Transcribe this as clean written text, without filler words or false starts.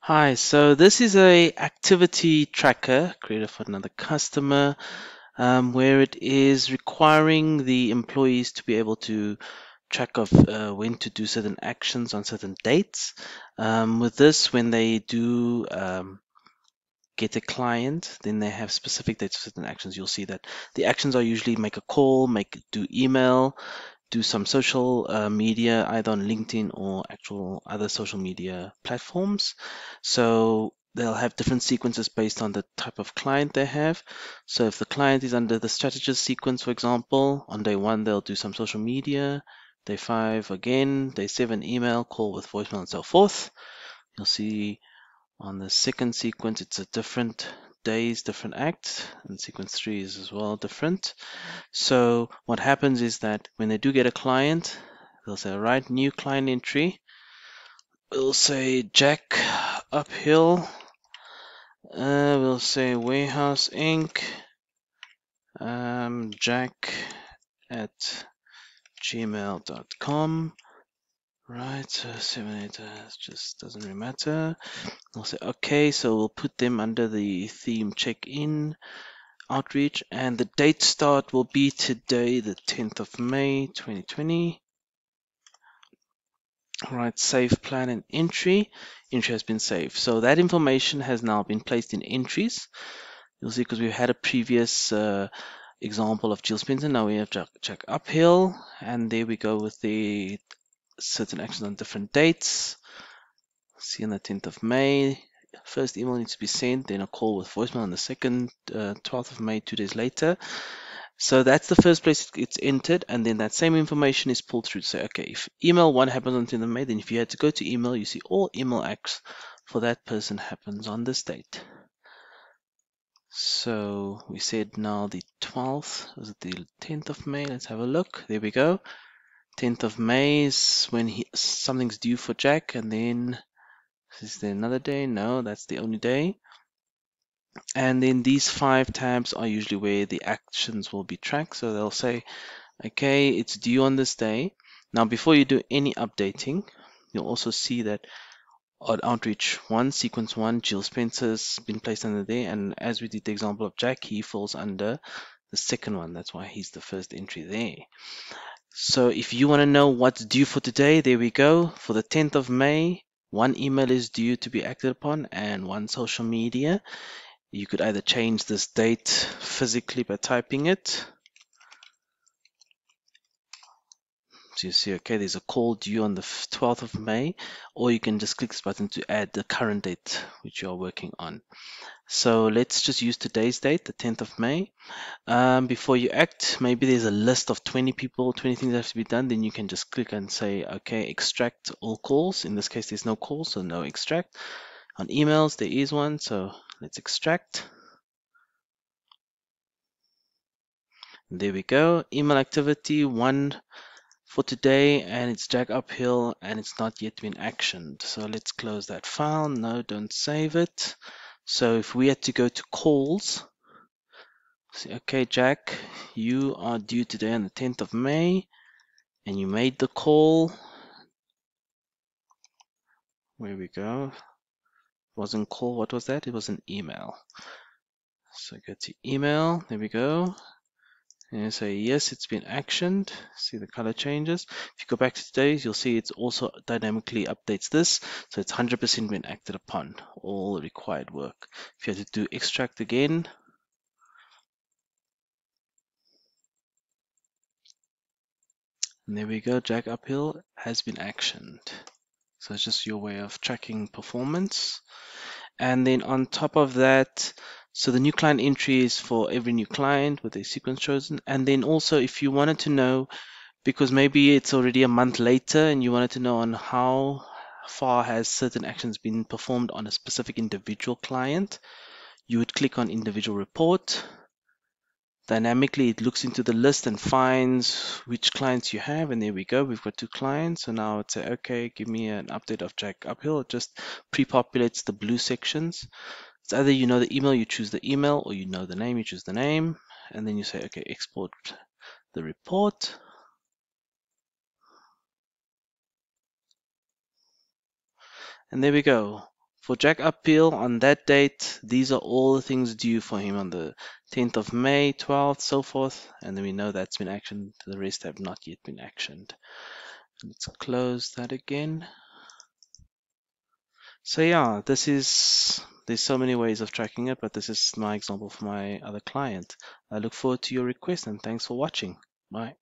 Hi, so this is a activity tracker created for another customer, where it is requiring the employees to be able to track of when to do certain actions on certain dates. With this, when they do get a client, then they have specific dates for certain actions. You'll see that the actions are usually make a call, do email, do some social media, either on LinkedIn or actual other social media platforms. So they'll have different sequences based on the type of client they have. So if the client is under the strategist sequence, for example, on day one, they'll do some social media. Day five, again. Day seven, email, call with voicemail, and so forth. You'll see on the second sequence, it's a different days, different act, and sequence three is as well different. So what happens is that when they do get a client, they'll say, all right, new client entry. We'll say Jack Uphill. We'll say Warehouse Inc. Jack at gmail.com. Right, so 78 just doesn't really matter. We'll say okay, so we'll put them under the theme check-in outreach, and the date start will be today, the 10th of May 2020. Right, save plan and entry. Entry has been saved. So that information has now been placed in entries. You'll see because we've had a previous example of Jill Spencer. Now we have Jack Uphill, and there we go with the certain actions on different dates. See on the 10th of May, first email needs to be sent, then a call with voicemail on the second, 12th of May, 2 days later. So that's the first place it's entered, and then that same information is pulled through to say, okay, if email one happens on 10th of May, then if you had to go to email, you see all email acts for that person happens on this date. So we said now the 12th, was it the 10th of May? Let's have a look. There we go. 10th of May is when something's due for Jack, and then is there another day? No, that's the only day. And then these 5 tabs are usually where the actions will be tracked. So they'll say, okay, it's due on this day. Now, before you do any updating, you'll also see that on outreach 1, sequence 1, Jill Spencer's been placed under there. And as we did the example of Jack, he falls under the second one. That's why he's the first entry there. So if you want to know what's due for today, there we go. For the 10th of May, 1 email is due to be acted upon and 1 social media. You could either change this date physically by typing it. So you see, okay, there's a call due on the 12th of May, or you can just click this button to add the current date which you are working on. So let's just use today's date, the 10th of May. Before you act, maybe there's a list of 20 people, 20 things that have to be done. Then you can just click and say, okay, extract all calls. In this case, there's no call, so no extract. On emails, there is one, so let's extract. There we go. Email activity 1 for today, and it's Jack Uphill, and it's not yet been actioned. So let's close that file. No, don't save it. So if we had to go to calls, say, okay, Jack, you are due today on the 10th of May, and you made the call. Where we go. Wasn't call. What was that? It was an email. So go to email. There we go. And say, yes, it's been actioned. See the color changes. If you go back to today's, you'll see it's also dynamically updates this. So it's 100% been acted upon, all the required work. If you had to do extract again, and there we go, Jack Uphill has been actioned. So it's just your way of tracking performance. And then on top of that, so the new client entry is for every new client with a sequence chosen. And then also if you wanted to know, because maybe it's already a month later and you wanted to know on how far has certain actions been performed on a specific individual client, you would click on individual report. Dynamically, it looks into the list and finds which clients you have, and there we go. We've got 2 clients. So now it's say, okay, give me an update of Jack Uphill. It just pre-populates the blue sections. It's either you know the email, you choose the email, or you know the name, you choose the name, and then you say, okay, export the report. And there we go. For Jack Upfield on that date, these are all the things due for him on the 10th of May, 12th, so forth. And then we know that's been actioned. The rest have not yet been actioned. Let's close that again. So yeah, there's so many ways of tracking it, but this is my example for my other client. I look forward to your request and thanks for watching. Bye.